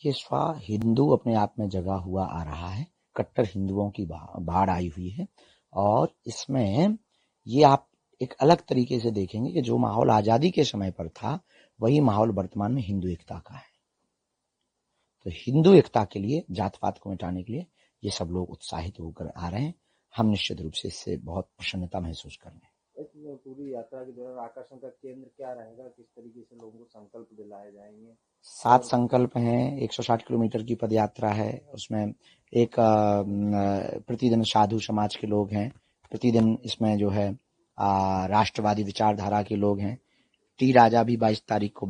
ये स्व हिंदू अपने आप में जगा हुआ आ रहा है। कट्टर हिंदुओं की बाढ़ आई हुई है और इसमें ये आप एक अलग तरीके से देखेंगे कि जो माहौल आजादी के समय पर था वही माहौल वर्तमान में हिंदू एकता का है। तो हिंदू एकता के लिए, जात पात को मिटाने के लिए ये सब लोग उत्साहित होकर आ रहे हैं। हम निश्चित रूप से इससे बहुत प्रसन्नता महसूस कर रहे हैं। इसमें पूरी यात्रा के दौरान आकर्षण का केंद्र क्या रहेगा? किस तरीके से लोगों को संकल्प दिलाए जाएंगे? 7 संकल्प हैं, 160 किलोमीटर की पदयात्रा है। उसमें एक प्रतिदिन साधु समाज के लोग हैं, प्रतिदिन इसमें जो है राष्ट्रवादी विचारधारा के लोग हैं। टी राजा भी 22 तारीख को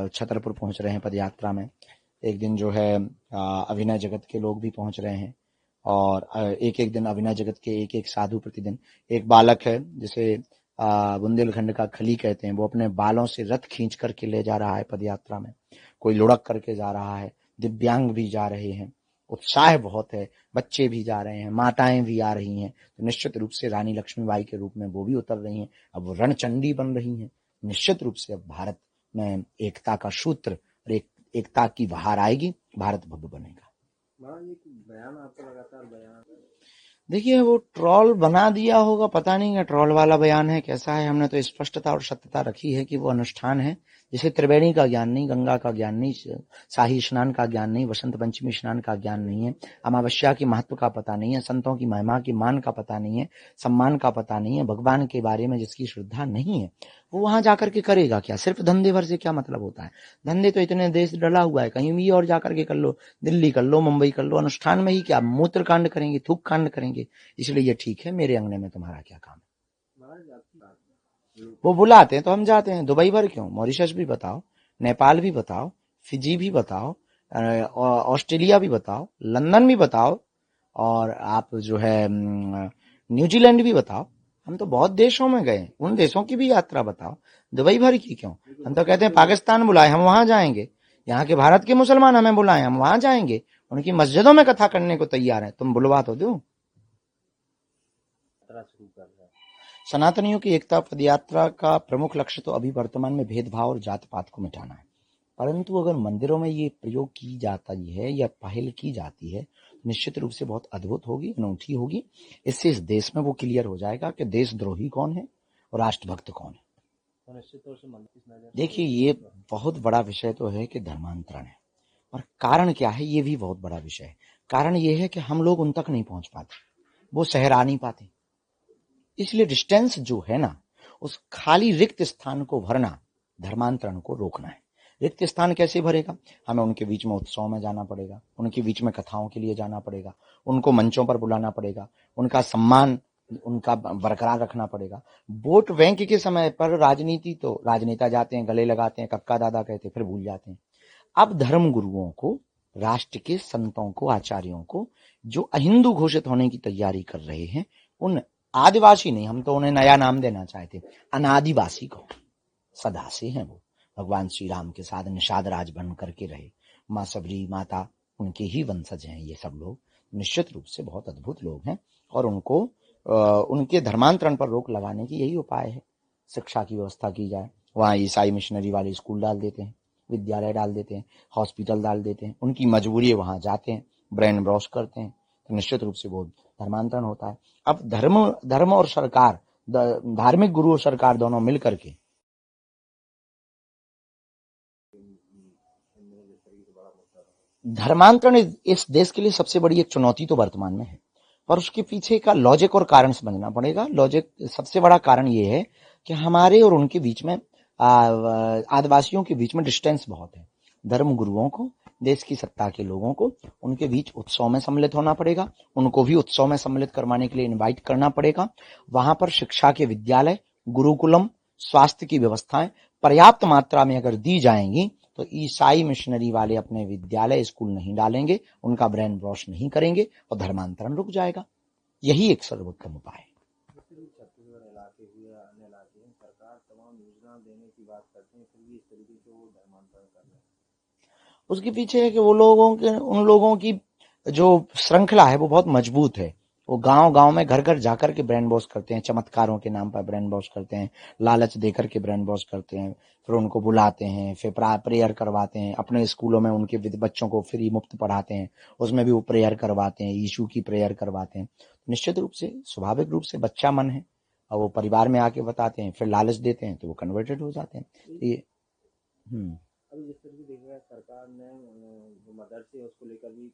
छतरपुर पहुंच रहे हैं पदयात्रा में। एक दिन जो है अभिनय जगत के लोग भी पहुंच रहे हैं और एक एक दिन अभिनय जगत के एक एक साधु प्रतिदिन। एक बालक है जिसे बुंदेलखंड का खली कहते हैं, वो अपने बालों से रथ खींच करके ले जा रहा है पदयात्रा में। कोई लुढ़क करके जा रहा है, दिव्यांग भी जा रहे हैं, उत्साह बहुत है, बच्चे भी जा रहे हैं, माताएं भी आ रही हैं। तो निश्चित रूप से रानी लक्ष्मीबाई के रूप में वो भी उतर रही हैं, अब वो रणचंडी बन रही हैं। निश्चित रूप से अब भारत में एकता का सूत्र और एकता की बहार आएगी, भारत भव्य बनेगा। बयान आपका लगातार बयान, देखिए वो ट्रोल बना दिया होगा, पता नहीं है ट्रोल वाला बयान है कैसा है। हमने तो स्पष्टता और सत्यता रखी है कि वो अनुष्ठान है, जैसे त्रिवेणी का ज्ञान नहीं, गंगा का ज्ञान नहीं, शाही स्नान का ज्ञान नहीं, वसंत पंचमी स्नान का ज्ञान नहीं है, अमावस्या की महत्व का पता नहीं है, संतों की महिमा की मान का पता नहीं है, सम्मान का पता नहीं है, भगवान के बारे में जिसकी श्रद्धा नहीं है वो वहां जाकर के करेगा क्या? सिर्फ धंधे भर से क्या मतलब होता है? धंधे तो इतने देश डला हुआ है, कहीं भी और जाकर के कर लो, दिल्ली कर लो, मुंबई कर लो, अनुष्ठान में ही क्या मूत्र कांड करेंगे, थूक कांड करेंगे? इसलिए ये ठीक है, मेरे अंगने में तुम्हारा क्या काम है? वो बुलाते हैं तो हम जाते हैं। दुबई भर क्यों, मॉरिशस भी बताओ, नेपाल भी बताओ, फिजी भी बताओ, ऑस्ट्रेलिया भी बताओ, लंदन भी बताओ, और आप जो है न्यूजीलैंड भी बताओ। हम तो बहुत देशों में गए, उन देशों की भी यात्रा बताओ, दुबई भर की क्यों? हम तो कहते हैं पाकिस्तान बुलाए हम वहां जाएंगे, यहाँ के भारत के मुसलमान हमें बुलाए हम वहां जाएंगे, उनकी मस्जिदों में कथा करने को तैयार है। तुम बुलवा तो दो। शुरू कर रहा है। सनातनियों की एकता पदयात्रा का प्रमुख लक्ष्य तो अभी वर्तमान में भेदभाव और जात पात को मिटाना है, परंतु अगर मंदिरों में ये प्रयोग की जाती है या पहल की जाती है निश्चित रूप से बहुत अद्भुत होगी, अनूठी होगी। इससे इस देश में वो क्लियर हो जाएगा कि देशद्रोही कौन है और राष्ट्रभक्त कौन है। तो निश्चित तौर से देखिए ये बहुत बड़ा विषय तो है कि धर्मांतरण है, और कारण क्या है ये भी बहुत बड़ा विषय है। कारण ये है कि हम लोग उन तक नहीं पहुंच पाते, वो सहरा नहीं पाते, इसलिए डिस्टेंस जो है ना, उस खाली रिक्त स्थान को भरना, धर्मांतरण को रोकना है। रिक्त स्थान कैसे भरेगा? हमें उनके बीच में उत्सव में जाना पड़ेगा, उनके बीच में कथाओं के लिए जाना पड़ेगा, उनको मंचों पर बुलाना पड़ेगा, उनका सम्मान उनका बरकरार रखना पड़ेगा। वोट बैंक के समय पर राजनीति तो राजनेता जाते हैं, गले लगाते हैं, कक्का दादा कहते, फिर भूल जाते हैं। अब धर्म गुरुओं को, राष्ट्र के संतों को, आचार्यों को, जो अहिंदू घोषित होने की तैयारी कर रहे हैं, उन आदिवासी नहीं, हम तो उन्हें नया नाम देना चाहते, अनादिवासी को, सदा से हैं वो, भगवान श्री राम के साथ निषाद राज बन करके रहे, माँ सबरी माता उनके ही वंशज हैं ये सब लोग। निश्चित रूप से बहुत अद्भुत लोग हैं और उनको उनके धर्मांतरण पर रोक लगाने की यही उपाय है। शिक्षा की व्यवस्था की जाए, वहाँ ईसाई मिशनरी वाले स्कूल डाल देते हैं, विद्यालय डाल देते हैं, हॉस्पिटल डाल देते हैं, उनकी मजबूरी है वहां जाते हैं, ब्रेन वॉश करते हैं, तो निश्चित रूप से वो धर्मांतरण होता है। अब धर्म और सरकार, धार्मिक गुरु और सरकार दोनों मिलकर के धर्मांतरण इस देश के लिए सबसे बड़ी एक चुनौती तो वर्तमान में है, पर उसके पीछे का लॉजिक और कारण समझना पड़ेगा। लॉजिक सबसे बड़ा कारण ये है कि हमारे और उनके बीच में, आदिवासियों के बीच में डिस्टेंस बहुत है। धर्म गुरुओं को, देश की सत्ता के लोगों को उनके बीच उत्सव में सम्मिलित होना पड़ेगा, उनको भी उत्सव में सम्मिलित करवाने के लिए इनवाइट करना पड़ेगा। वहां पर शिक्षा के विद्यालय, गुरुकुलम, स्वास्थ्य की व्यवस्थाएं पर्याप्त मात्रा में अगर दी जाएंगी तो ईसाई मिशनरी वाले अपने विद्यालय स्कूल नहीं डालेंगे, उनका ब्रेन वॉश नहीं करेंगे और धर्मांतरण रुक जाएगा। यही एक सर्वोत्तम उपाय है। छत्तीसगढ़ इलाके हुए अन्य इलाके में सरकार तमाम योजना देने की बात करते हैं, फिर भी इस तरीके से वो धर्मांतरण कर रहे हैं। उसके पीछे है कि वो लोगों के, उन लोगों की जो श्रृंखला है वो बहुत मजबूत है, वो गांव गांव में घर घर जाकर के ब्रेन वॉश करते हैं, चमत्कारों के नाम पर ब्रेन वॉश करते हैं, लालच देकर के ब्रेन वॉश करते हैं, फिर उनको बुलाते हैं, फिर प्रेयर करवाते हैं। अपने स्कूलों में उनके बच्चों को फ्री मुफ्त पढ़ाते हैं, उसमें भी वो प्रेयर करवाते हैं, यीशु की प्रेयर करवाते हैं। निश्चित रूप से स्वाभाविक रूप से बच्चा मन है, और वो परिवार में आके बताते हैं, फिर लालच देते हैं, तो वो कन्वर्टेड हो जाते हैं। तो ये अभी जिस तरह की देखिएगा सरकार ने जो मदरसे है उसको लेकर भी